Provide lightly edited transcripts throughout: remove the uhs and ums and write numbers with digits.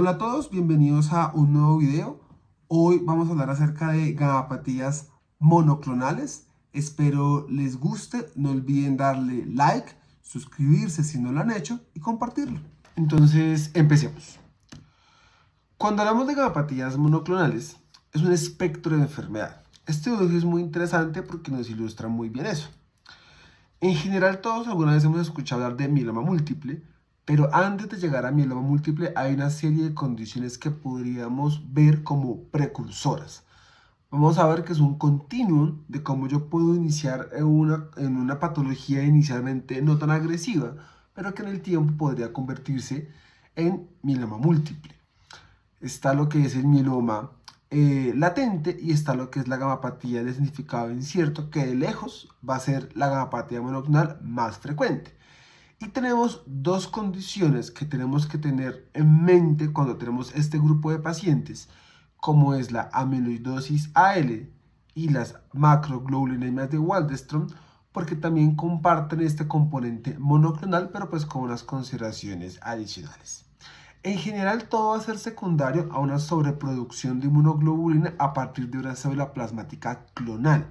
Hola a todos, bienvenidos a un nuevo video. Hoy vamos a hablar acerca de gamapatías monoclonales. Espero les guste, no olviden darle like, suscribirse si no lo han hecho y compartirlo. Entonces, empecemos. Cuando hablamos de gamapatías monoclonales, es un espectro de enfermedad. Este video es muy interesante porque nos ilustra muy bien eso. En general, todos alguna vez hemos escuchado hablar de mieloma múltiple, pero antes de llegar a mieloma múltiple hay una serie de condiciones que podríamos ver como precursoras. Vamos a ver que es un continuum de cómo yo puedo iniciar en una patología inicialmente no tan agresiva, pero que en el tiempo podría convertirse en mieloma múltiple. Está lo que es el mieloma latente y está lo que es la gamapatía de significado incierto, que de lejos va a ser la gamapatía monoclonal más frecuente. Y tenemos dos condiciones que tenemos que tener en mente cuando tenemos este grupo de pacientes, como es la amiloidosis AL y las macroglobulinemias de Waldenström, porque también comparten este componente monoclonal, pero pues con unas consideraciones adicionales. En general, todo va a ser secundario a una sobreproducción de inmunoglobulina a partir de una célula plasmática clonal.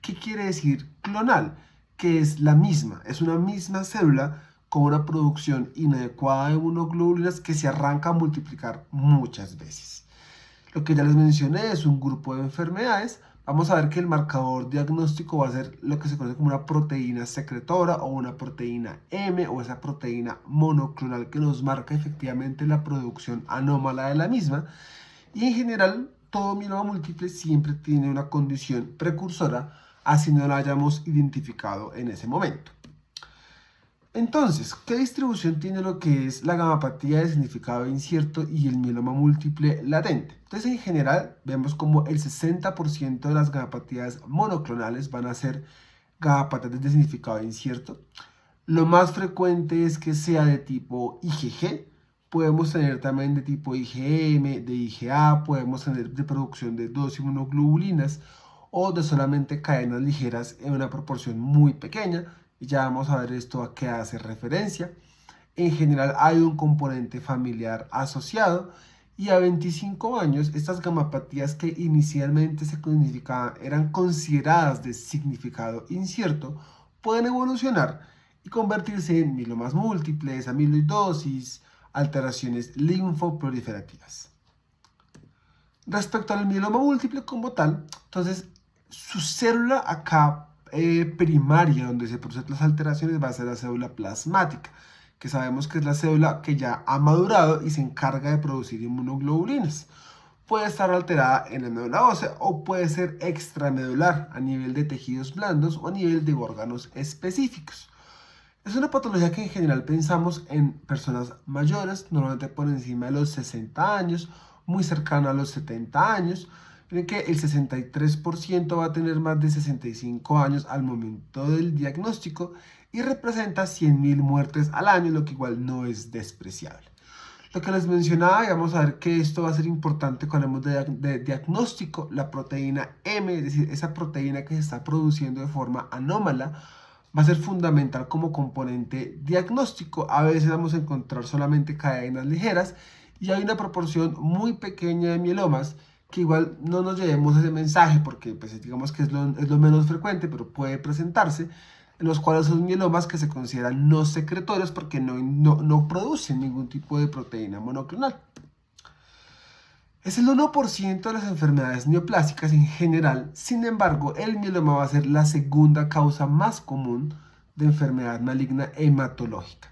¿Qué quiere decir clonal? Que es la misma, es una misma célula con una producción inadecuada de inmunoglobulinas que se arranca a multiplicar muchas veces. Lo que ya les mencioné es un grupo de enfermedades. Vamos a ver que el marcador diagnóstico va a ser lo que se conoce como una proteína secretora o una proteína M o esa proteína monoclonal que nos marca efectivamente la producción anómala de la misma. Y en general, todo mieloma múltiple siempre tiene una condición precursora, así no la hayamos identificado en ese momento. Entonces, ¿qué distribución tiene lo que es la gamapatía de significado incierto y el mieloma múltiple latente? Entonces, en general, vemos como el 60% de las gamapatías monoclonales van a ser gamapatías de significado incierto. Lo más frecuente es que sea de tipo IgG. Podemos tener también de tipo IgM, de IgA, podemos tener de producción de dos inmunoglobulinas o de solamente cadenas ligeras en una proporción muy pequeña. Y ya vamos a ver esto a qué hace referencia. En general hay un componente familiar asociado y a 25 años estas gamapatías que inicialmente eran consideradas de significado incierto pueden evolucionar y convertirse en mielomas múltiples, amiloidosis, alteraciones linfoproliferativas. Respecto al mieloma múltiple como tal, entonces su célula acá primaria donde se producen las alteraciones va a ser la célula plasmática, que sabemos que es la célula que ya ha madurado y se encarga de producir inmunoglobulinas. Puede estar alterada en la médula ósea o puede ser extramedular a nivel de tejidos blandos o a nivel de órganos específicos. Es una patología que en general pensamos en personas mayores, normalmente por encima de los 60 años, muy cercano a los 70 años. Miren que el 63% va a tener más de 65 años al momento del diagnóstico y representa 100.000 muertes al año, lo que igual no es despreciable. Lo que les mencionaba, y vamos a ver que esto va a ser importante cuando hablamos de diagnóstico, la proteína M, es decir, esa proteína que se está produciendo de forma anómala, va a ser fundamental como componente diagnóstico. A veces vamos a encontrar solamente cadenas ligeras y hay una proporción muy pequeña de mielomas que igual no nos llevemos ese mensaje porque pues, digamos que es lo menos frecuente, pero puede presentarse, en los cuales son mielomas que se consideran no secretorios porque no producen ningún tipo de proteína monoclonal. Es el 1% de las enfermedades neoplásicas en general. Sin embargo, el mieloma va a ser la segunda causa más común de enfermedad maligna hematológica.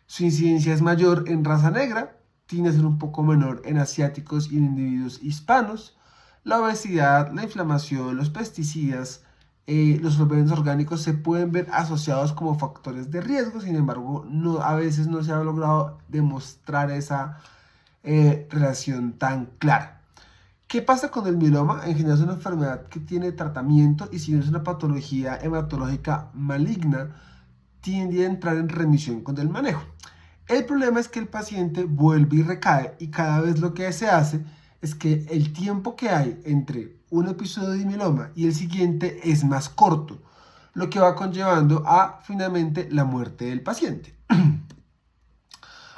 Su incidencia es mayor en raza negra, tiende a ser un poco menor en asiáticos y en individuos hispanos. La obesidad, la inflamación, los pesticidas, los solventes orgánicos se pueden ver asociados como factores de riesgo. Sin embargo, a veces no se ha logrado demostrar esa relación tan clara. ¿Qué pasa con el mieloma? En general es una enfermedad que tiene tratamiento y si no es una patología hematológica maligna, tiende a entrar en remisión con el manejo. El problema es que el paciente vuelve y recae y cada vez lo que se hace es que el tiempo que hay entre un episodio de mieloma y el siguiente es más corto, lo que va conllevando a finalmente la muerte del paciente.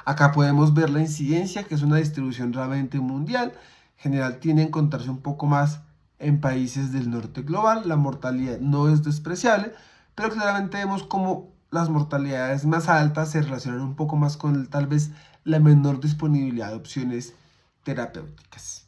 Acá podemos ver la incidencia, que es una distribución realmente mundial. En general tiende a encontrarse un poco más en países del norte global. La mortalidad no es despreciable, pero claramente vemos como las mortalidades más altas se relacionan un poco más con tal vez la menor disponibilidad de opciones terapéuticas.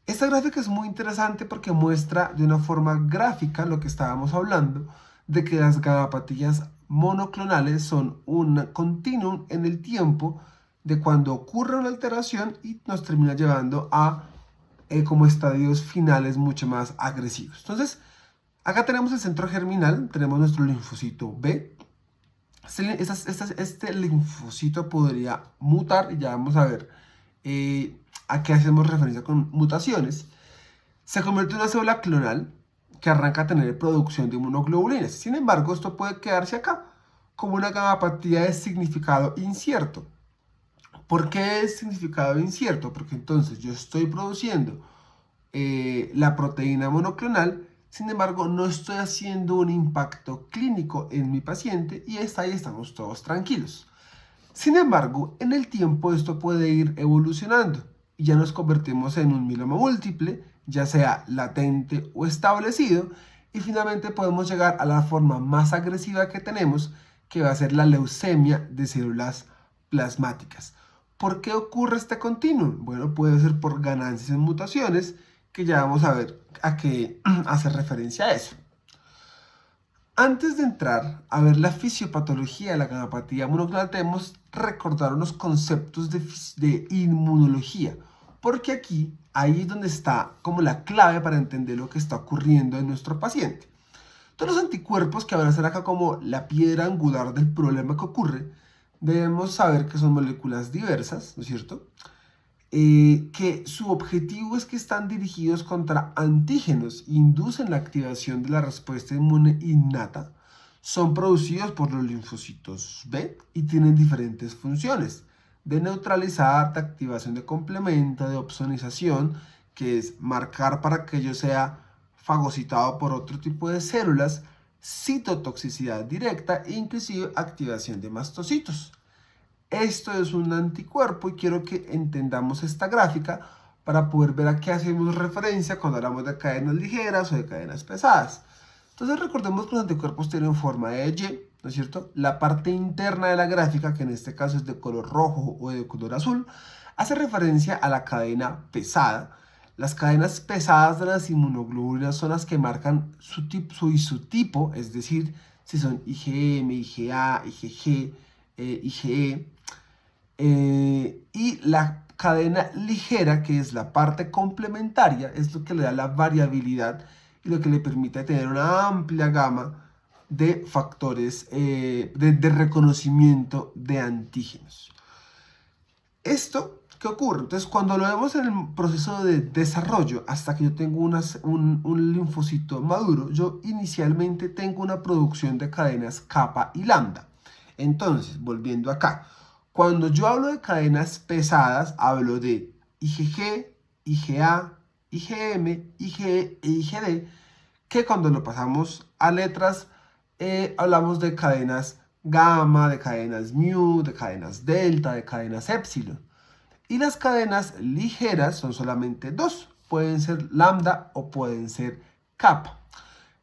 Esta gráfica es muy interesante porque muestra de una forma gráfica lo que estábamos hablando, de que las gabapatías monoclonales son un continuum en el tiempo de cuando ocurre una alteración y nos termina llevando a como estadios finales mucho más agresivos. Entonces, acá tenemos el centro germinal, tenemos nuestro linfocito B. Este linfocito podría mutar y ya vamos a ver a qué hacemos referencia con mutaciones. Se convierte en una célula clonal que arranca a tener producción de inmunoglobulinas. Sin embargo, esto puede quedarse acá como una gamapatía de significado incierto. ¿Por qué es significado incierto? Porque entonces yo estoy produciendo la proteína monoclonal, sin embargo no estoy haciendo un impacto clínico en mi paciente y hasta ahí estamos todos tranquilos. Sin embargo, en el tiempo esto puede ir evolucionando y ya nos convertimos en un mieloma múltiple, ya sea latente o establecido, y finalmente podemos llegar a la forma más agresiva que tenemos, que va a ser la leucemia de células plasmáticas. ¿Por qué ocurre este continuum? Bueno, puede ser por ganancias en mutaciones, que ya vamos a ver a qué hace referencia a eso. Antes de entrar a ver la fisiopatología de la gamapatía monoclonal, debemos recordar unos conceptos de inmunología, porque ahí es donde está como la clave para entender lo que está ocurriendo en nuestro paciente. Todos los anticuerpos, que van a ser acá como la piedra angular del problema que ocurre, debemos saber que son moléculas diversas, ¿no es cierto? Que su objetivo es que están dirigidos contra antígenos, inducen la activación de la respuesta inmune innata, son producidos por los linfocitos B y tienen diferentes funciones: de neutralizar, de activación de complemento, de opsonización, que es marcar para que ello sea fagocitado por otro tipo de células, citotoxicidad directa e inclusive activación de mastocitos. Esto es un anticuerpo y quiero que entendamos esta gráfica para poder ver a qué hacemos referencia cuando hablamos de cadenas ligeras o de cadenas pesadas. Entonces recordemos que los anticuerpos tienen forma de Y, ¿no es cierto? La parte interna de la gráfica, que en este caso es de color rojo o de color azul, hace referencia a la cadena pesada. Las cadenas pesadas de las inmunoglobulinas son las que marcan su isotipo, es decir, si son IgM, IgA, IgG, IgE. Y la cadena ligera, que es la parte complementaria, es lo que le da la variabilidad y lo que le permite tener una amplia gama de factores de reconocimiento de antígenos. ¿Esto qué ocurre? Entonces, cuando lo vemos en el proceso de desarrollo, hasta que yo tengo un linfocito maduro, yo inicialmente tengo una producción de cadenas kappa y lambda. Entonces, volviendo acá, cuando yo hablo de cadenas pesadas, hablo de IgG, IgA, IgM, IgE e IgD, que cuando lo pasamos a letras, hablamos de cadenas gamma, de cadenas mu, de cadenas delta, de cadenas epsilon. Y las cadenas ligeras son solamente dos, pueden ser lambda o pueden ser kappa.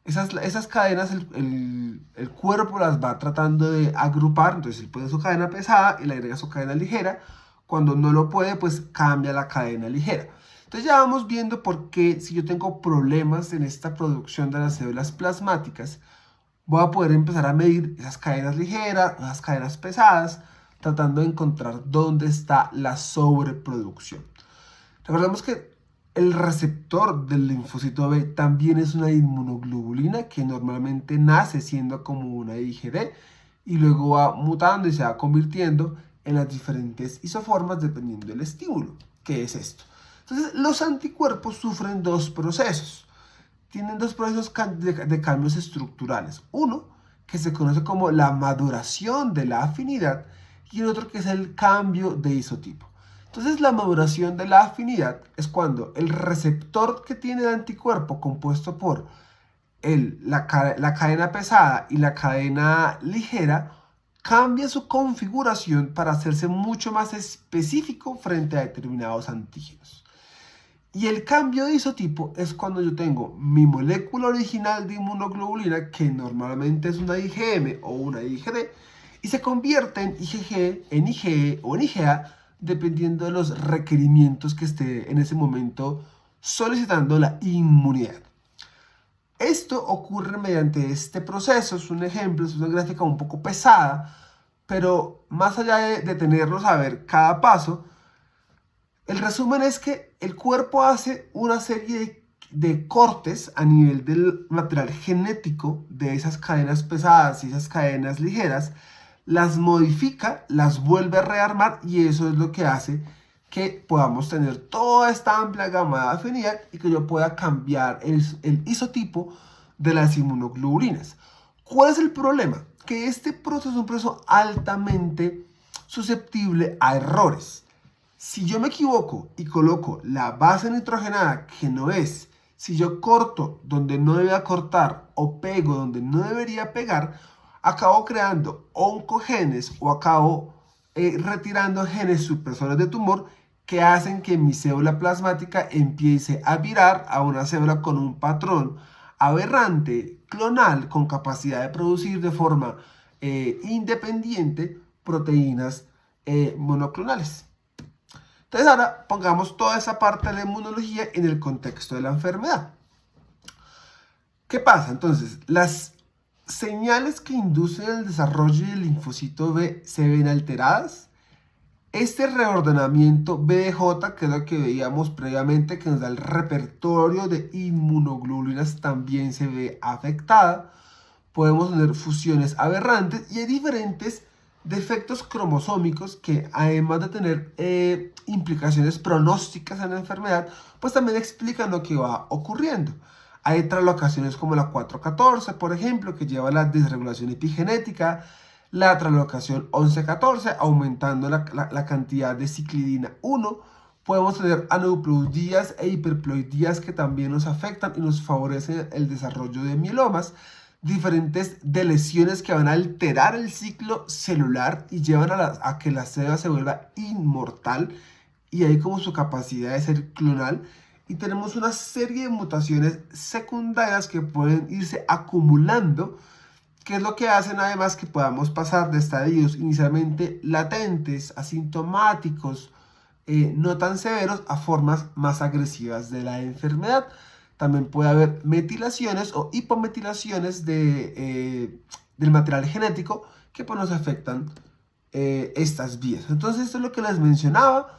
Esas cadenas el cuerpo las va tratando de agrupar, entonces él pone su cadena pesada y le agrega su cadena ligera. Cuando no lo puede, pues cambia la cadena ligera. Entonces ya vamos viendo por qué, si yo tengo problemas en esta producción de las células plasmáticas, voy a poder empezar a medir esas cadenas ligeras, esas cadenas pesadas, tratando de encontrar dónde está la sobreproducción. Recordemos que el receptor del linfocito B también es una inmunoglobulina que normalmente nace siendo como una IgD y luego va mutando y se va convirtiendo en las diferentes isoformas dependiendo del estímulo. ¿Qué es esto? Entonces, los anticuerpos sufren dos procesos. Tienen dos procesos de cambios estructurales. Uno, que se conoce como la maduración de la afinidad, y el otro que es el cambio de isotipo. Entonces, la maduración de la afinidad es cuando el receptor que tiene el anticuerpo, compuesto por la cadena pesada y la cadena ligera, cambia su configuración para hacerse mucho más específico frente a determinados antígenos. Y el cambio de isotipo es cuando yo tengo mi molécula original de inmunoglobulina, que normalmente es una IgM o una IgD, y se convierte en IgG, en IgE o en IgA, dependiendo de los requerimientos que esté en ese momento solicitando la inmunidad. Esto ocurre mediante este proceso, es un ejemplo, es una gráfica un poco pesada, pero más allá de tenerlos a ver cada paso, el resumen es que el cuerpo hace una serie de cortes a nivel del material genético de esas cadenas pesadas y esas cadenas ligeras, las modifica, las vuelve a rearmar y eso es lo que hace que podamos tener toda esta amplia gama de afinidad y que yo pueda cambiar el isotipo de las inmunoglobulinas. ¿Cuál es el problema? Que este proceso es un proceso altamente susceptible a errores. Si yo me equivoco y coloco la base nitrogenada que no es, si yo corto donde no debía cortar o pego donde no debería pegar, acabo creando oncogenes o acabo retirando genes supresores de tumor que hacen que mi célula plasmática empiece a virar a una célula con un patrón aberrante, clonal, con capacidad de producir de forma independiente proteínas monoclonales. Entonces ahora pongamos toda esa parte de la inmunología en el contexto de la enfermedad. ¿Qué pasa? Entonces, las señales que inducen el desarrollo del linfocito B se ven alteradas. Este reordenamiento BDJ, que es lo que veíamos previamente, que nos da el repertorio de inmunoglobulinas, también se ve afectada. Podemos tener fusiones aberrantes y hay diferentes defectos cromosómicos que, además de tener implicaciones pronósticas en la enfermedad, pues también explican lo que va ocurriendo. Hay translocaciones como la 414, por ejemplo, que lleva a la disregulación epigenética, la translocación 1114, aumentando la cantidad de ciclidina 1. Podemos tener aneuploidías e hiperploidías que también nos afectan y nos favorecen el desarrollo de mielomas. Diferentes de lesiones que van a alterar el ciclo celular y llevan a que la célula se vuelva inmortal y ahí como su capacidad de ser clonal. Y tenemos una serie de mutaciones secundarias que pueden irse acumulando, que es lo que hacen además que podamos pasar de estadios inicialmente latentes, asintomáticos, no tan severos, a formas más agresivas de la enfermedad. También puede haber metilaciones o hipometilaciones del material genético que pues, nos afectan estas vías. Entonces, esto es lo que les mencionaba.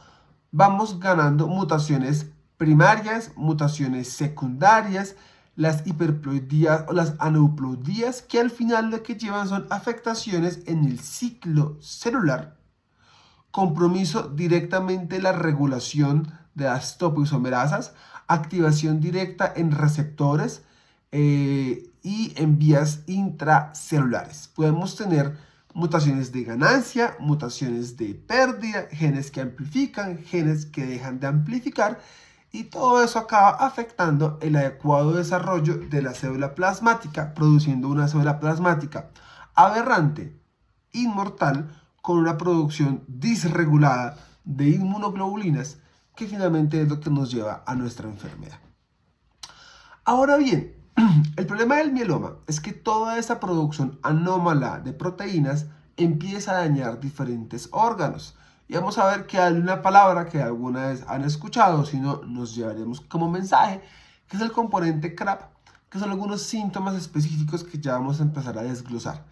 Vamos ganando mutaciones primarias, mutaciones secundarias, las hiperploidías o las aneuploidías, que al final lo que llevan son afectaciones en el ciclo celular, compromiso directamente en la regulación de las topoisomerasas, activación directa en receptores y en vías intracelulares. Podemos tener mutaciones de ganancia, mutaciones de pérdida, genes que amplifican, genes que dejan de amplificar, y todo eso acaba afectando el adecuado desarrollo de la célula plasmática, produciendo una célula plasmática aberrante, inmortal, con una producción disregulada de inmunoglobulinas, que finalmente es lo que nos lleva a nuestra enfermedad. Ahora bien, el problema del mieloma es que toda esa producción anómala de proteínas empieza a dañar diferentes órganos. Y vamos a ver que hay una palabra que alguna vez han escuchado, si no nos llevaremos como mensaje, que es el componente CRAP, que son algunos síntomas específicos que ya vamos a empezar a desglosar.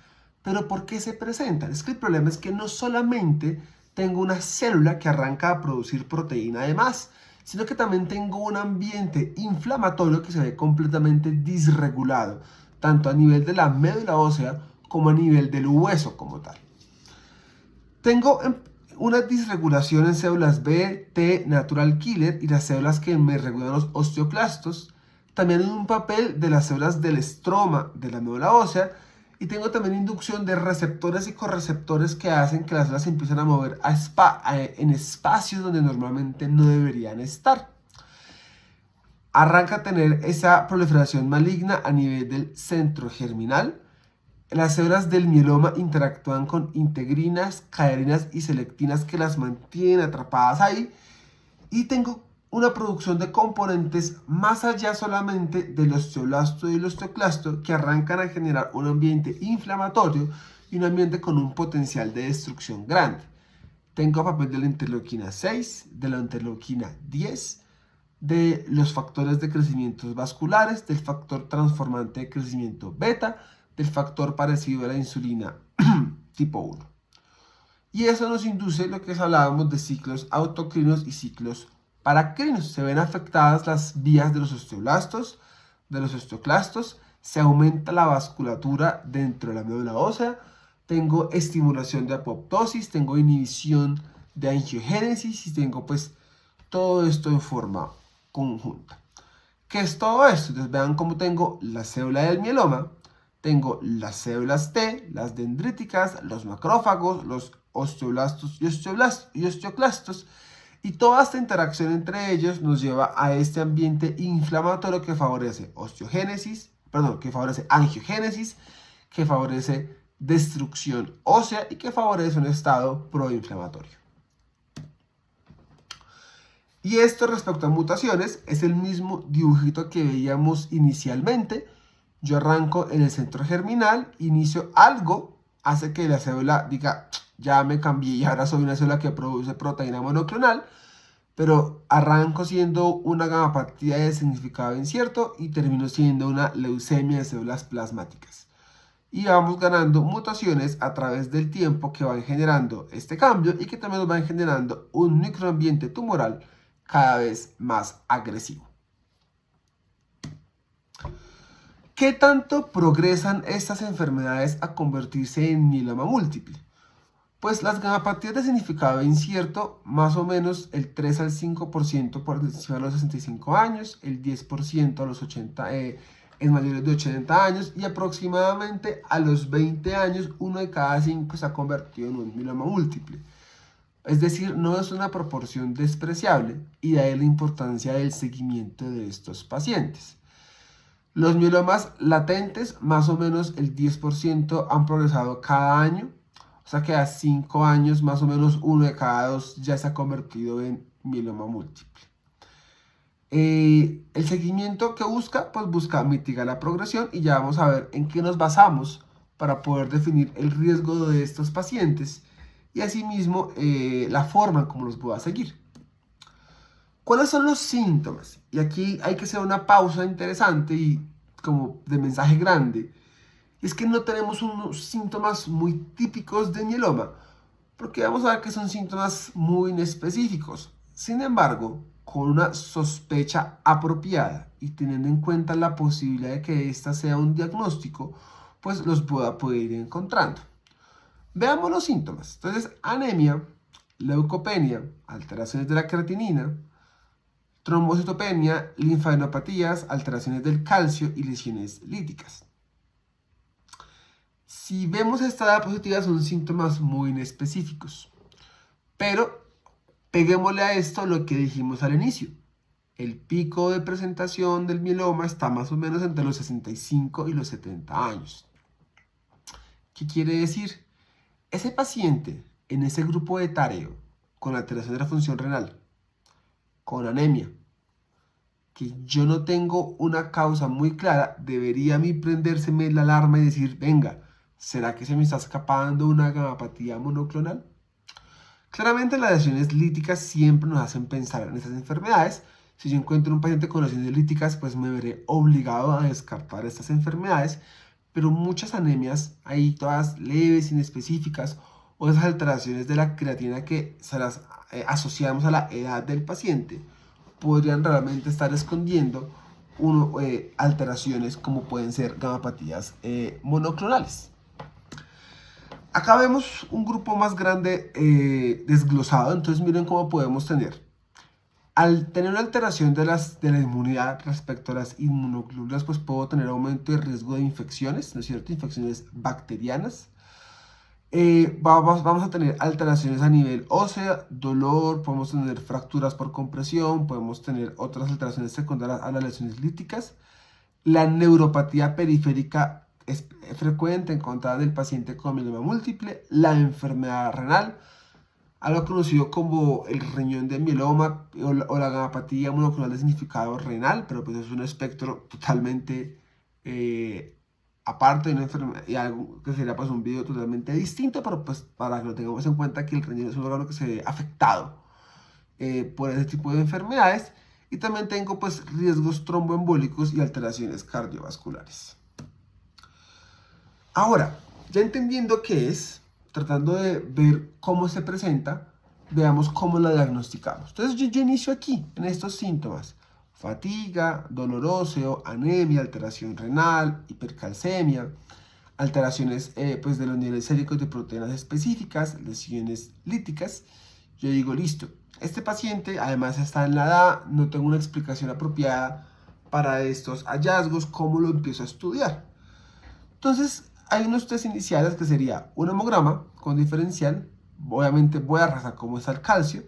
Pero ¿por qué se presentan? Es que el problema es que no solamente tengo una célula que arranca a producir proteína de más, sino que también tengo un ambiente inflamatorio que se ve completamente disregulado, tanto a nivel de la médula ósea como a nivel del hueso como tal. Tengo una disregulación en células B, T, natural killer y las células que me regulan los osteoclastos. También hay un papel de las células del estroma de la médula ósea. Y tengo también inducción de receptores y correceptores que hacen que las células se empiecen a mover en espacios donde normalmente no deberían estar. Arranca a tener esa proliferación maligna a nivel del centro germinal. Las células del mieloma interactúan con integrinas, caderinas y selectinas que las mantienen atrapadas ahí. Y tengo una producción de componentes más allá solamente del osteoblasto y el osteoclasto que arrancan a generar un ambiente inflamatorio y un ambiente con un potencial de destrucción grande. Tengo papel de la interleuquina 6, de la interleuquina 10, de los factores de crecimiento vasculares, del factor transformante de crecimiento beta, del factor parecido a la insulina tipo 1. Y eso nos induce lo que hablábamos de ciclos autocrinos y ciclos paracrinos. Se ven afectadas las vías de los osteoblastos, de los osteoclastos, se aumenta la vasculatura dentro de la médula ósea, tengo estimulación de apoptosis, tengo inhibición de angiogénesis y tengo pues todo esto en forma conjunta. ¿Qué es todo esto? Entonces vean cómo tengo la célula del mieloma, tengo las células T, las dendríticas, los macrófagos, los osteoblastos y osteoclastos, y toda esta interacción entre ellos nos lleva a este ambiente inflamatorio que favorece que favorece angiogénesis, que favorece destrucción ósea y que favorece un estado proinflamatorio. Y esto respecto a mutaciones es el mismo dibujito que veíamos inicialmente. Yo arranco en el centro germinal, inicio algo, hace que la célula diga, ya me cambié y ahora soy una célula que produce proteína monoclonal, pero arranco siendo una gamapatía de significado incierto y termino siendo una leucemia de células plasmáticas. Y vamos ganando mutaciones a través del tiempo que van generando este cambio y que también nos van generando un microambiente tumoral cada vez más agresivo. ¿Qué tanto progresan estas enfermedades a convertirse en mieloma múltiple? Pues las gamapatías de significado incierto, más o menos el 3 al 5% por encima de los 65 años, el 10% a los 80, en mayores de 80 años y aproximadamente a los 20 años, 1 de cada 5 se ha convertido en un mieloma múltiple. Es decir, no es una proporción despreciable y de ahí la importancia del seguimiento de estos pacientes. Los mielomas latentes, más o menos el 10% han progresado cada año, o sea que a 5 años más o menos 1 de cada 2 ya se ha convertido en mieloma múltiple. El seguimiento que busca, pues busca mitigar la progresión y ya vamos a ver en qué nos basamos para poder definir el riesgo de estos pacientes y asimismo la forma en cómo los voy a seguir. ¿Cuáles son los síntomas? Y aquí hay que hacer una pausa interesante y como de mensaje grande. Es que no tenemos unos síntomas muy típicos de mieloma, porque vamos a ver que son síntomas muy inespecíficos. Sin embargo, con una sospecha apropiada y teniendo en cuenta la posibilidad de que esta sea un diagnóstico, pues los poder ir encontrando. Veamos los síntomas. Entonces, anemia, leucopenia, alteraciones de la creatinina, trombocitopenia, linfadenopatías, alteraciones del calcio y lesiones líticas. Si vemos esta diapositiva son síntomas muy inespecíficos, pero peguémosle a esto lo que dijimos al inicio. El pico de presentación del mieloma está más o menos entre los 65 y los 70 años. ¿Qué quiere decir? Ese paciente en ese grupo etario con alteración de la función renal, con anemia, que yo no tengo una causa muy clara, debería a mí prendérseme la alarma y decir, venga, ¿será que se me está escapando una gamapatía monoclonal? Claramente las lesiones líticas siempre nos hacen pensar en esas enfermedades. Si yo encuentro un paciente con lesiones líticas, pues me veré obligado a descartar estas enfermedades, pero muchas anemias, ahí todas leves, inespecíficas, o esas alteraciones de la creatina que se las asociamos a la edad del paciente, podrían realmente estar escondiendo alteraciones como pueden ser gamapatías monoclonales. Acá vemos un grupo más grande desglosado, entonces miren cómo podemos tener. Al tener una alteración de la inmunidad respecto a las inmunoglobulinas, pues puedo tener aumento de riesgo de infecciones, ¿no es cierto? Infecciones bacterianas. Vamos a tener alteraciones a nivel ósea, dolor, podemos tener fracturas por compresión, podemos tener otras alteraciones secundarias a las lesiones líticas. La neuropatía periférica es frecuente encontrar en el paciente con mieloma múltiple, la enfermedad renal, algo conocido como el riñón de mieloma o la gamapatía monoclonal de significado renal, pero pues es un espectro totalmente aparte de una enfermedad y algo que sería pues un video totalmente distinto, pero pues para que lo tengamos en cuenta que el riñón es un órgano que se ve afectado por ese tipo de enfermedades. Y también tengo pues riesgos tromboembólicos y alteraciones cardiovasculares. Ahora, ya entendiendo qué es, tratando de ver cómo se presenta, veamos cómo la diagnosticamos. Entonces yo inicio aquí, en estos síntomas. Fatiga, dolor óseo, anemia, alteración renal, hipercalcemia, alteraciones pues, de los niveles séricos de proteínas específicas, lesiones líticas. Yo digo, listo, este paciente además está en la edad, no tengo una explicación apropiada para estos hallazgos, ¿cómo lo empiezo a estudiar? Entonces, hay unos test iniciales que sería un hemograma con diferencial, obviamente voy a arrasar cómo está el calcio,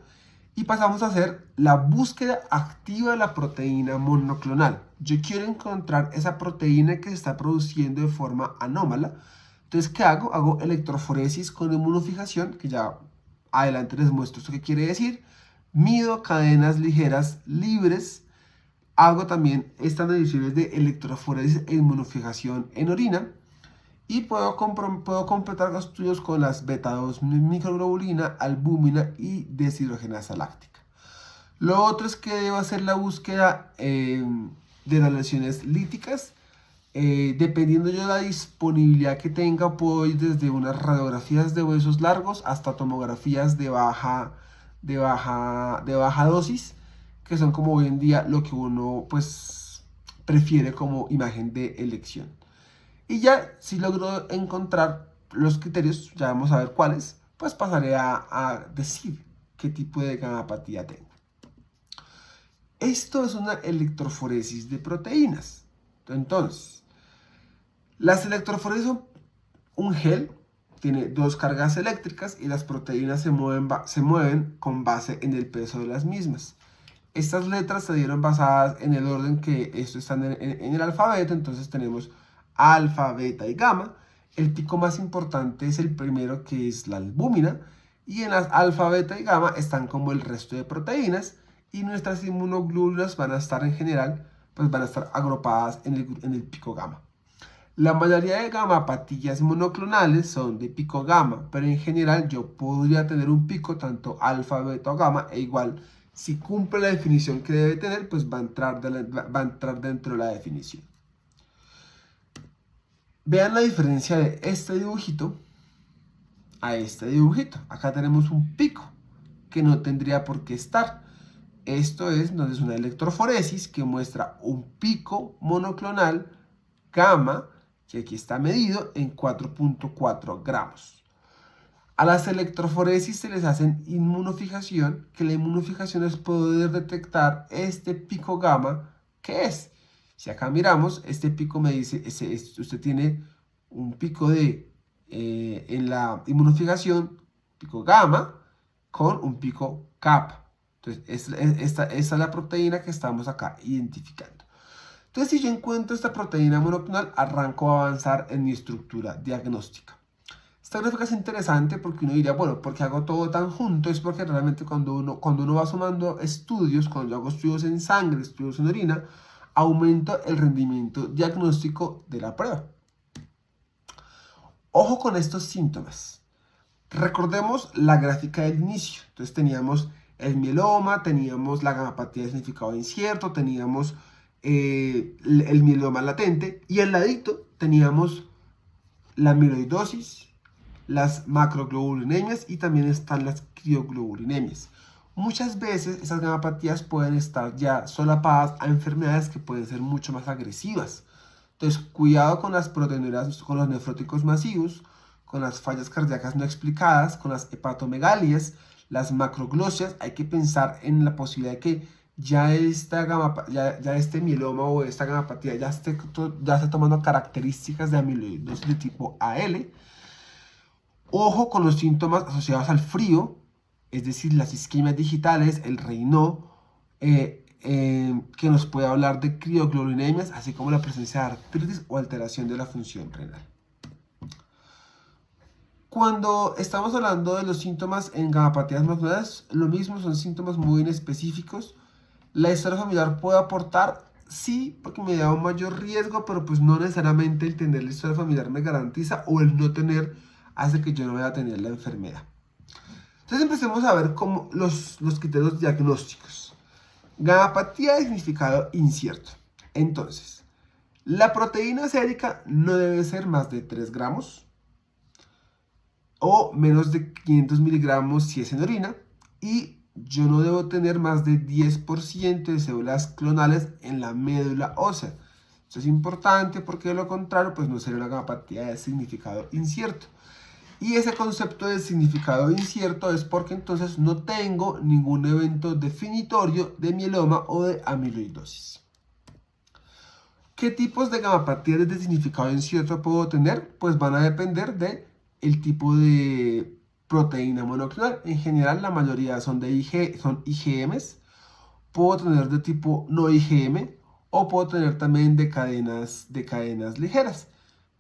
y pasamos a hacer la búsqueda activa de la proteína monoclonal. Yo quiero encontrar esa proteína que se está produciendo de forma anómala. Entonces, ¿qué hago? Hago electroforesis con inmunofijación, que ya adelante les muestro esto qué quiere decir. Mido cadenas ligeras libres. Hago también estas mediciones de electroforesis e inmunofijación en orina. Y puedo completar los estudios con las beta-2 microglobulina, albúmina y deshidrogenasa láctica. Lo otro es que debo hacer la búsqueda de las lesiones líticas. Dependiendo yo de la disponibilidad que tenga, puedo ir desde unas radiografías de huesos largos hasta tomografías de baja dosis, que son como hoy en día lo que uno pues prefiere como imagen de elección. Y ya si logro encontrar los criterios, ya vamos a ver cuáles, pues pasaré a decir qué tipo de gamapatía tengo. Esto es una electroforesis de proteínas. Entonces, las electroforesis son un gel, tiene dos cargas eléctricas y las proteínas se mueven con base en el peso de las mismas. Estas letras se dieron basadas en el orden que esto está en el alfabeto, entonces tenemos alfa, beta y gamma. El pico más importante es el primero, que es la albúmina, y en las alfa, beta y gamma están como el resto de proteínas, y nuestras inmunoglobulinas van a estar en general, pues van a estar agrupadas en el pico gamma. La mayoría de gamapatías monoclonales son de pico gamma, pero en general yo podría tener un pico tanto alfa, beta o gamma, e igual si cumple la definición que debe tener, pues va a entrar dentro de la definición. Vean la diferencia de este dibujito a este dibujito. Acá tenemos un pico que no tendría por qué estar. Esto es entonces una electroforesis que muestra un pico monoclonal gamma, que aquí está medido en 4.4 gramos. A las electroforesis se les hace inmunofijación, que la inmunofijación es poder detectar este pico gamma, que es. Si acá miramos, este pico me dice, usted tiene un pico en la inmunofijación, pico gamma, con un pico kappa. Entonces, esta es la proteína que estamos acá identificando. Entonces, si yo encuentro esta proteína monoclonal, arranco a avanzar en mi estructura diagnóstica. Esta gráfica es interesante porque uno diría, bueno, ¿por qué hago todo tan junto? Es porque realmente cuando uno va sumando estudios, cuando yo hago estudios en sangre, estudios en orina, aumenta el rendimiento diagnóstico de la prueba. Ojo con estos síntomas. Recordemos la gráfica del inicio. Entonces teníamos el mieloma, teníamos la gamapatía de significado incierto, teníamos el mieloma latente y al ladito teníamos la amiloidosis, las macroglobulinemias y también están las crioglobulinemias. Muchas veces esas gamapatías pueden estar ya solapadas a enfermedades que pueden ser mucho más agresivas. Entonces, cuidado con las proteinuras, con los nefróticos masivos, con las fallas cardíacas no explicadas, con las hepatomegalias, las macroglosias. Hay que pensar en la posibilidad de que ya este mieloma o esta gamapatía ya esté tomando características de amiloidosis de tipo AL. Ojo con los síntomas asociados al frío, es decir, las isquemias digitales, el Raynaud, que nos puede hablar de crioglobulinemias, así como la presencia de artritis o alteración de la función renal. Cuando estamos hablando de los síntomas en gamapatías monoclonales, lo mismo, son síntomas muy inespecíficos. La historia familiar puede aportar, sí, porque me da un mayor riesgo, pero pues no necesariamente el tener la historia familiar me garantiza, o el no tener hace que yo no vaya a tener la enfermedad. Entonces empecemos a ver cómo los criterios diagnósticos. Gamapatía de significado incierto. Entonces, la proteína sérica no debe ser más de 3 gramos o menos de 500 miligramos si es en orina, y yo no debo tener más de 10% de células clonales en la médula ósea. Esto es importante porque de lo contrario pues no sería una gamapatía de significado incierto. Y ese concepto de significado incierto es porque entonces no tengo ningún evento definitorio de mieloma o de amiloidosis. ¿Qué tipos de gamapatías de significado incierto puedo tener? Pues van a depender del tipo de proteína monoclonal. En general la mayoría son IgMs. Puedo tener de tipo no IgM o puedo tener también de cadenas ligeras.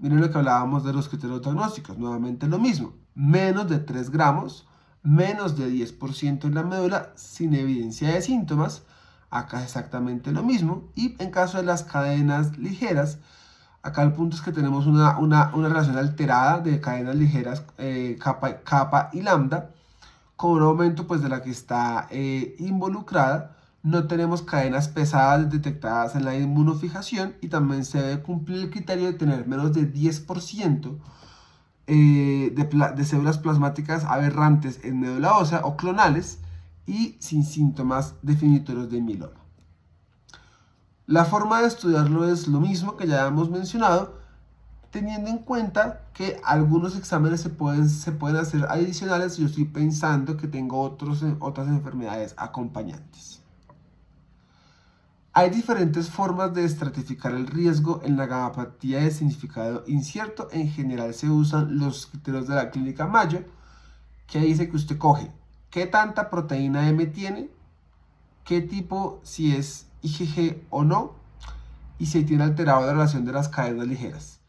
Miren lo que hablábamos de los criterios diagnósticos, nuevamente lo mismo, menos de 3 gramos, menos de 10% en la médula, sin evidencia de síntomas, acá es exactamente lo mismo, y en caso de las cadenas ligeras, acá el punto es que tenemos una relación alterada de cadenas ligeras, kappa y lambda, con un aumento pues de la que está involucrada. No tenemos cadenas pesadas detectadas en la inmunofijación, y también se debe cumplir el criterio de tener menos de 10% de células plasmáticas aberrantes en médula ósea o clonales y sin síntomas definitorios de mieloma. La forma de estudiarlo es lo mismo que ya hemos mencionado, teniendo en cuenta que algunos exámenes se pueden hacer adicionales si yo estoy pensando que tengo otras enfermedades acompañantes. Hay diferentes formas de estratificar el riesgo en la gamapatía de significado incierto. En general se usan los criterios de la clínica Mayo, que dice que usted coge qué tanta proteína M tiene, qué tipo, si es IgG o no, y si tiene alterado la relación de las cadenas ligeras.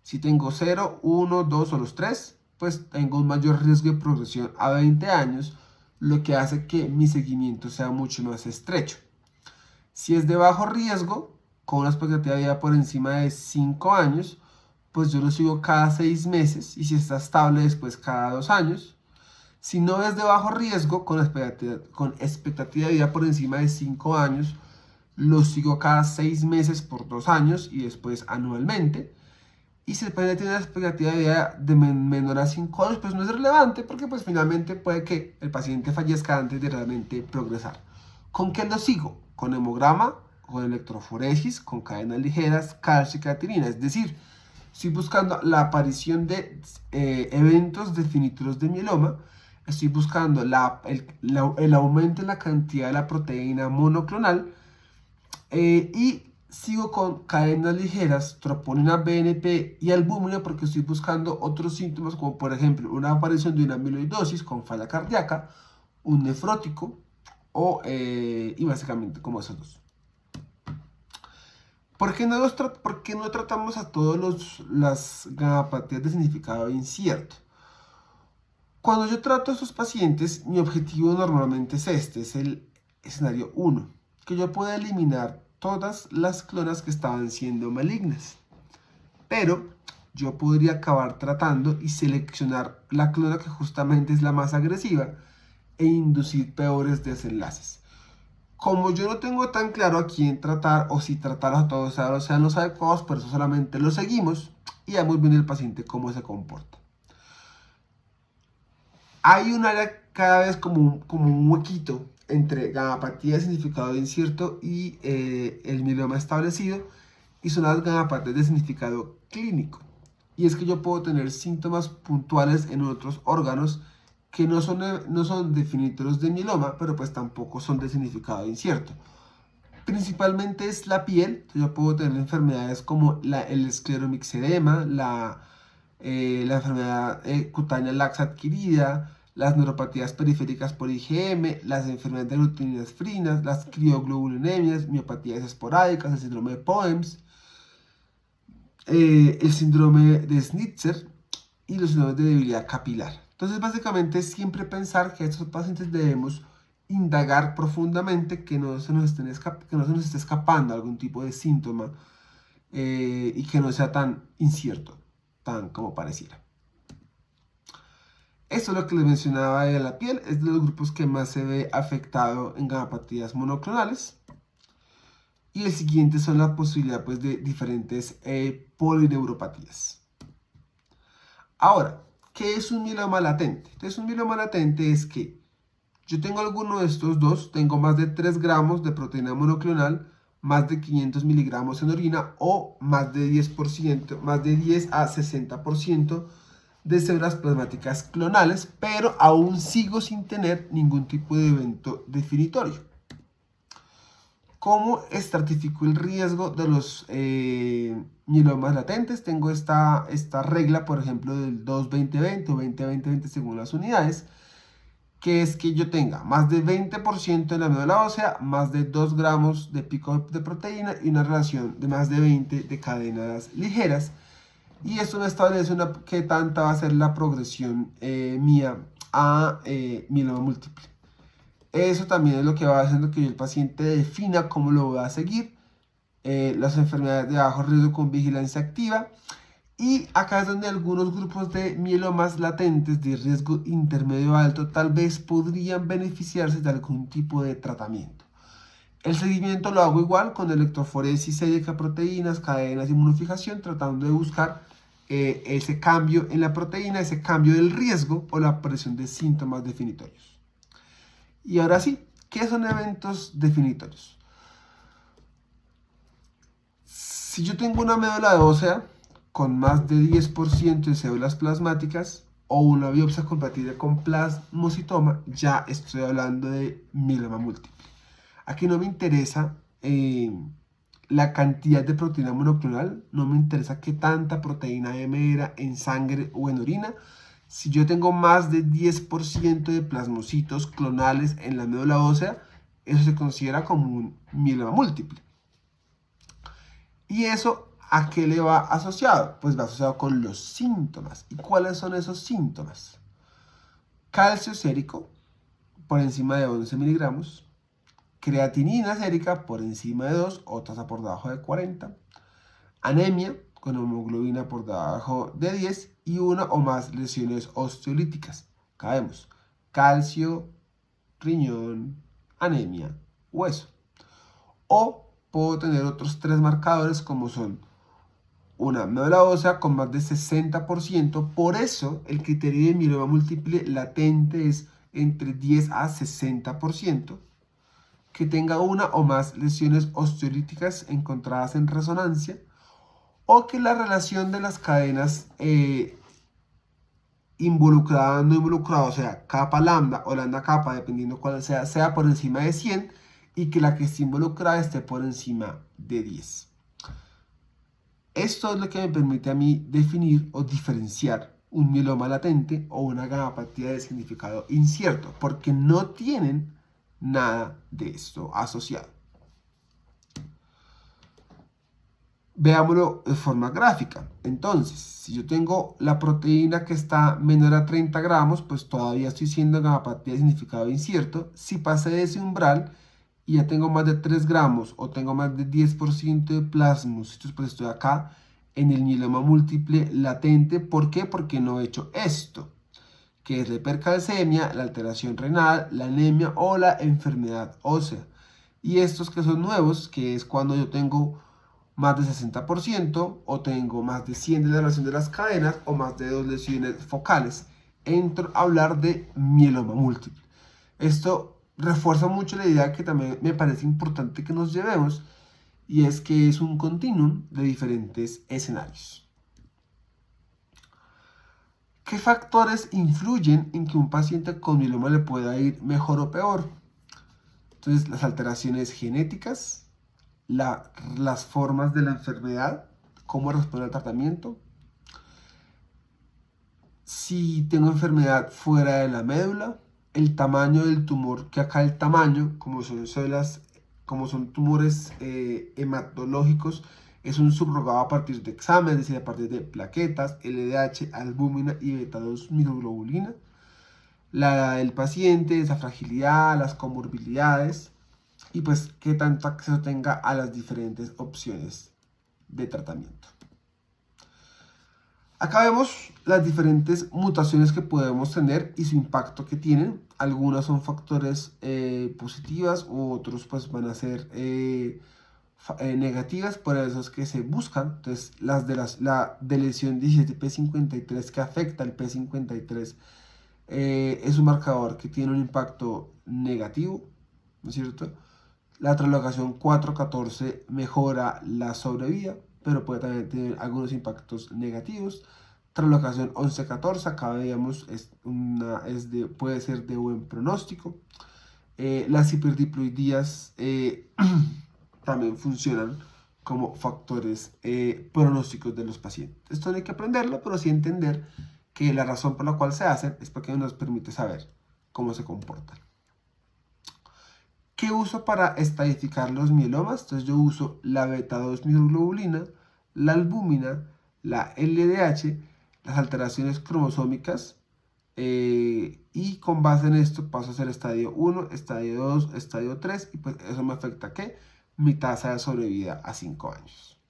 Si tengo 0, 1, 2 o los 3, pues tengo un mayor riesgo de progresión a 20 años, lo que hace que mi seguimiento sea mucho más estrecho. Si es de bajo riesgo, con una expectativa de vida por encima de 5 años, pues yo lo sigo cada 6 meses, y si está estable, después cada 2 años. Si no es de bajo riesgo, con expectativa de vida por encima de 5 años, lo sigo cada 6 meses por 2 años y después anualmente. Y si el paciente tiene una expectativa de vida de menor a 5 años, pues no es relevante, porque pues finalmente puede que el paciente fallezca antes de realmente progresar. ¿Con qué lo sigo? Con hemograma, con electroforesis, con cadenas ligeras, calcio y creatinina. Es decir, estoy buscando la aparición de eventos definitorios de mieloma, estoy buscando el aumento en la cantidad de la proteína monoclonal, y sigo con cadenas ligeras, troponina, BNP y albúmina, porque estoy buscando otros síntomas, como por ejemplo una aparición de una amiloidosis con falla cardíaca, un nefrótico, y básicamente como esos dos. ¿Por qué no tratamos a todas las gamapatías de significado incierto? Cuando yo trato a estos pacientes, mi objetivo normalmente es es el escenario 1, que yo pueda eliminar todas las clonas que estaban siendo malignas. Pero yo podría acabar tratando y seleccionar la clona que justamente es la más agresiva e inducir peores desenlaces. Como yo no tengo tan claro a quién tratar o si tratar a todos sean los adecuados, por eso solamente los seguimos y vemos bien el paciente cómo se comporta. Hay un área cada vez como un huequito entre gamapatía de significado incierto y el mieloma establecido, y son las gamapatías de significado clínico. Y es que yo puedo tener síntomas puntuales en otros órganos que no son definitorios de mieloma, pero pues tampoco son de significado incierto. Principalmente es la piel. Yo puedo tener enfermedades como el escleromixedema, la enfermedad cutánea laxa adquirida, las neuropatías periféricas por IgM, las enfermedades de glutaminas, las crioglobulinemias, miopatías esporádicas, el síndrome de Poems, el síndrome de Schnitzer y los síndromes de debilidad capilar. Entonces, básicamente, siempre pensar que a estos pacientes debemos indagar profundamente que no se nos esté escapando algún tipo de síntoma y que no sea tan incierto, tan como pareciera. Esto es lo que les mencionaba de la piel, es de los grupos que más se ve afectado en gamapatías monoclonales. Y el siguiente son la posibilidad pues, de diferentes polineuropatías. Ahora, ¿qué es un mieloma latente? Entonces, un mieloma latente es que yo tengo alguno de estos dos, tengo más de 3 gramos de proteína monoclonal, más de 500 miligramos en orina o más de 10%, más de 10 a 60% de células plasmáticas clonales, pero aún sigo sin tener ningún tipo de evento definitorio. ¿Cómo estratifico el riesgo de los mielomas latentes? Tengo esta regla, por ejemplo, del 2-20-20 o 20-20-20 según las unidades, que es que yo tenga más de 20% en la médula ósea, más de 2 gramos de pico de proteína y una relación de más de 20 de cadenas ligeras. Y esto me establece qué tanta va a ser la progresión mía a mieloma múltiple. Eso también es lo que va haciendo que el paciente defina cómo lo va a seguir. Las enfermedades de bajo riesgo con vigilancia activa. Y acá es donde algunos grupos de mielomas latentes de riesgo intermedio alto tal vez podrían beneficiarse de algún tipo de tratamiento. El seguimiento lo hago igual con electroforesis sérica, proteínas, cadenas de inmunofijación, tratando de buscar ese cambio en la proteína, ese cambio del riesgo o la aparición de síntomas definitorios. Y ahora sí, ¿qué son eventos definitorios? Si yo tengo una médula ósea con más de 10% de células plasmáticas o una biopsia compatible con plasmocitoma, ya estoy hablando de mieloma múltiple. Aquí no me interesa la cantidad de proteína monoclonal, no me interesa qué tanta proteína M era en sangre o en orina. Si yo tengo más de 10% de plasmocitos clonales en la médula ósea, eso se considera como un mieloma múltiple. ¿Y eso a qué le va asociado? Pues va asociado con los síntomas. ¿Y cuáles son esos síntomas? Calcio sérico por encima de 11 miligramos, creatinina sérica por encima de 2 o tasa por debajo de 40, anemia con hemoglobina por debajo de 10 y una o más lesiones osteolíticas. Caemos calcio, riñón, anemia, hueso. O puedo tener otros 3 marcadores como son una médula ósea con más de 60%. Por eso el criterio de mieloma múltiple latente es entre 10 a 60%. Que tenga una o más lesiones osteolíticas encontradas en resonancia, o que la relación de las cadenas involucrada, no involucrada, o sea, capa lambda o lambda capa, dependiendo cuál sea por encima de 100, y que la que esté involucrada esté por encima de 10. Esto es lo que me permite a mí definir o diferenciar un mieloma latente o una gamapatía de significado incierto, porque no tienen nada de esto asociado. Veámoslo de forma gráfica. Entonces, si yo tengo la proteína que está menor a 30 gramos, pues todavía estoy siendo gamapatía de significado incierto. Si pasé de ese umbral y ya tengo más de 3 gramos o tengo más de 10% de plasmocitos, pues estoy acá en el mieloma múltiple latente. ¿Por qué? Porque no he hecho esto, que es la hipercalcemia, la alteración renal, la anemia o la enfermedad ósea. Y estos que son nuevos, que es cuando yo tengo más de 60% o tengo más de 100 de degradación de las cadenas o más de 2 lesiones focales. Entro a hablar de mieloma múltiple. Esto refuerza mucho la idea que también me parece importante que nos llevemos, y es que es un continuum de diferentes escenarios. ¿Qué factores influyen en que un paciente con mieloma le pueda ir mejor o peor? Entonces, las alteraciones genéticas, las formas de la enfermedad, cómo responde al tratamiento, si tengo enfermedad fuera de la médula, el tamaño del tumor, que acá el tamaño, como son células, como son tumores hematológicos, es un subrogado a partir de exámenes, es decir, a partir de plaquetas, LDH, albúmina y beta-2 microglobulina. La edad del paciente, esa fragilidad, las comorbilidades y pues qué tanto acceso tenga a las diferentes opciones de tratamiento. Acá vemos las diferentes mutaciones que podemos tener y su impacto que tienen. Algunas son factores positivas u otros pues van a ser negativas, por eso es que se buscan. Entonces la deleción 17p53 que afecta al p53 es un marcador que tiene un impacto negativo, ¿no es cierto? La translocación 414 mejora la sobrevida, pero puede también tener algunos impactos negativos. Translocación 1114, acá veíamos, puede ser de buen pronóstico. Las hiperdiploidías también funcionan como factores pronósticos de los pacientes. Esto no hay que aprenderlo, pero sí entender que la razón por la cual se hacen es porque nos permite saber cómo se comportan. ¿Qué uso para estadificar los mielomas? Entonces yo uso la beta-2 microglobulina, la albúmina, la LDH, las alteraciones cromosómicas y con base en esto paso a hacer estadio 1, estadio 2, estadio 3 y pues eso me afecta ¿a qué? Mi tasa de sobrevida a 5 años.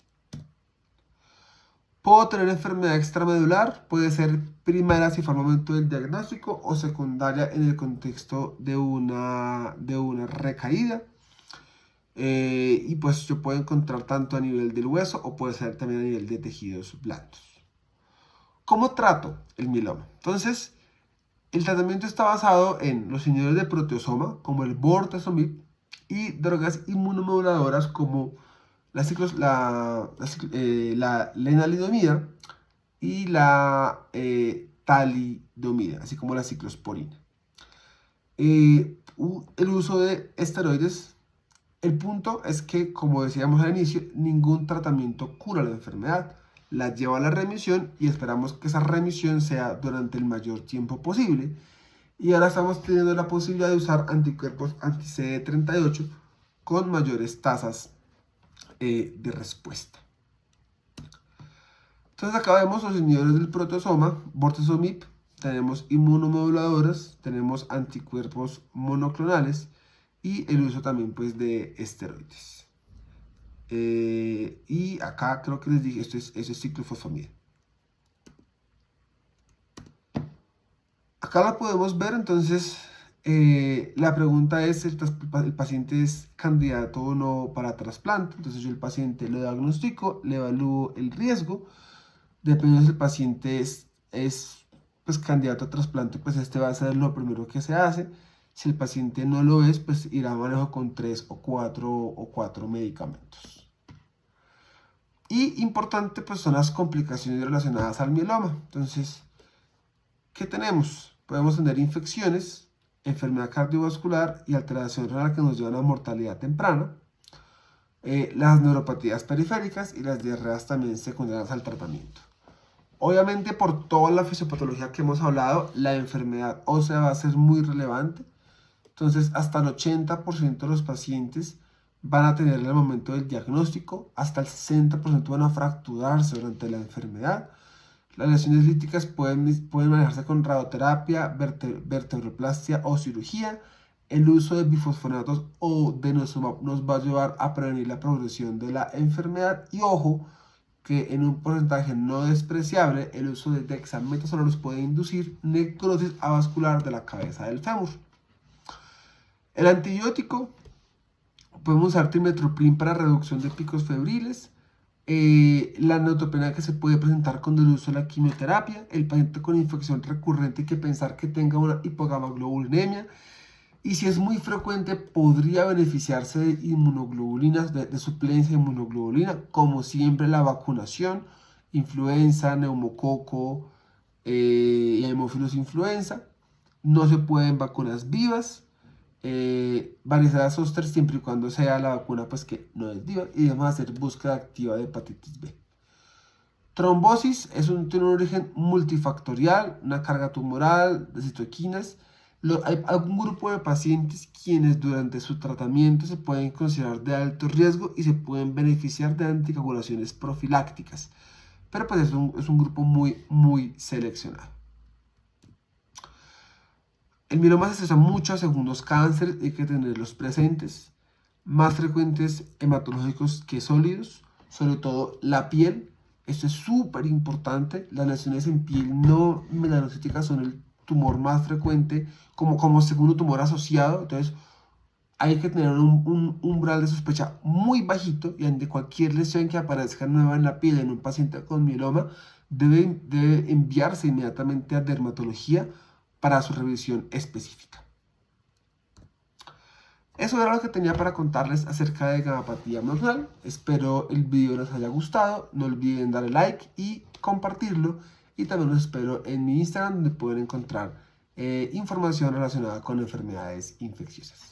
Puedo tener enfermedad extramedular, puede ser primaria si fue al momento del diagnóstico o secundaria en el contexto de una recaída. Y pues yo puedo encontrar tanto a nivel del hueso o puede ser también a nivel de tejidos blandos. ¿Cómo trato el mieloma? Entonces, el tratamiento está basado en los inhibidores de proteasoma, como el bortezomib, y drogas inmunomoduladoras como la lenalidomida y la talidomida, así como la ciclosporina. El uso de esteroides, el punto es que, como decíamos al inicio, ningún tratamiento cura la enfermedad, la lleva a la remisión y esperamos que esa remisión sea durante el mayor tiempo posible. Y ahora estamos teniendo la posibilidad de usar anticuerpos anti-CD38 con mayores tasas de respuesta. Entonces acá vemos los inhibidores del proteasoma, bortezomib, tenemos inmunomoduladoras, tenemos anticuerpos monoclonales y el uso también pues de esteroides. Y acá creo que les dije, eso es ciclofosfamida. Acá la podemos ver, entonces la pregunta es, ¿el paciente es candidato o no para trasplante? Entonces yo el paciente lo diagnostico, le evalúo el riesgo, dependiendo si el paciente es pues, candidato a trasplante, pues este va a ser lo primero que se hace. Si el paciente no lo es, pues irá a manejo con 3 o 4 medicamentos. Y importante, pues son las complicaciones relacionadas al mieloma. Entonces, ¿qué tenemos? Podemos tener infecciones, enfermedad cardiovascular y alteración renal que nos llevan a mortalidad temprana. Las neuropatías periféricas y las diarreas también secundarias al tratamiento. Obviamente por toda la fisiopatología que hemos hablado, la enfermedad ósea va a ser muy relevante. Entonces hasta el 80% de los pacientes van a tener en el momento del diagnóstico, hasta el 60% van a fracturarse durante la enfermedad. Las lesiones líticas pueden manejarse con radioterapia, vertebroplastia o cirugía. El uso de bifosfonatos o denosumab nos va a ayudar a prevenir la progresión de la enfermedad. Y ojo, que en un porcentaje no despreciable, el uso de dexametasona puede inducir necrosis avascular de la cabeza del fémur. El antibiótico, podemos usar trimethoprim para reducción de picos febriles. La neutropenia que se puede presentar con el uso de la quimioterapia, el paciente con infección recurrente hay que pensar que tenga una hipogamaglobulinemia y si es muy frecuente podría beneficiarse de inmunoglobulinas, de suplencia de inmunoglobulina, como siempre la vacunación, influenza, neumococo y hemófilos influenza. No se pueden vacunas vivas. Varicela zoster siempre y cuando sea la vacuna pues que no es viva y debemos hacer búsqueda activa de hepatitis B. Trombosis tiene un origen multifactorial, una carga tumoral de citoquinas. Hay algún grupo de pacientes quienes durante su tratamiento se pueden considerar de alto riesgo y se pueden beneficiar de anticoagulaciones profilácticas, pero pues es un grupo muy seleccionado. El mieloma se estresa mucho a segundos cánceres, hay que tenerlos presentes, más frecuentes hematológicos que sólidos, sobre todo la piel. Esto es súper importante. Las lesiones en piel no melanocíticas son el tumor más frecuente como segundo tumor asociado. Entonces hay que tener un umbral de sospecha muy bajito y ante cualquier lesión que aparezca nueva en la piel en un paciente con mieloma debe enviarse inmediatamente a dermatología para su revisión específica. Eso era lo que tenía para contarles acerca de gamapatía monoclonal. Espero el video les haya gustado. No olviden darle like y compartirlo. Y también los espero en mi Instagram, donde pueden encontrar información relacionada con enfermedades infecciosas.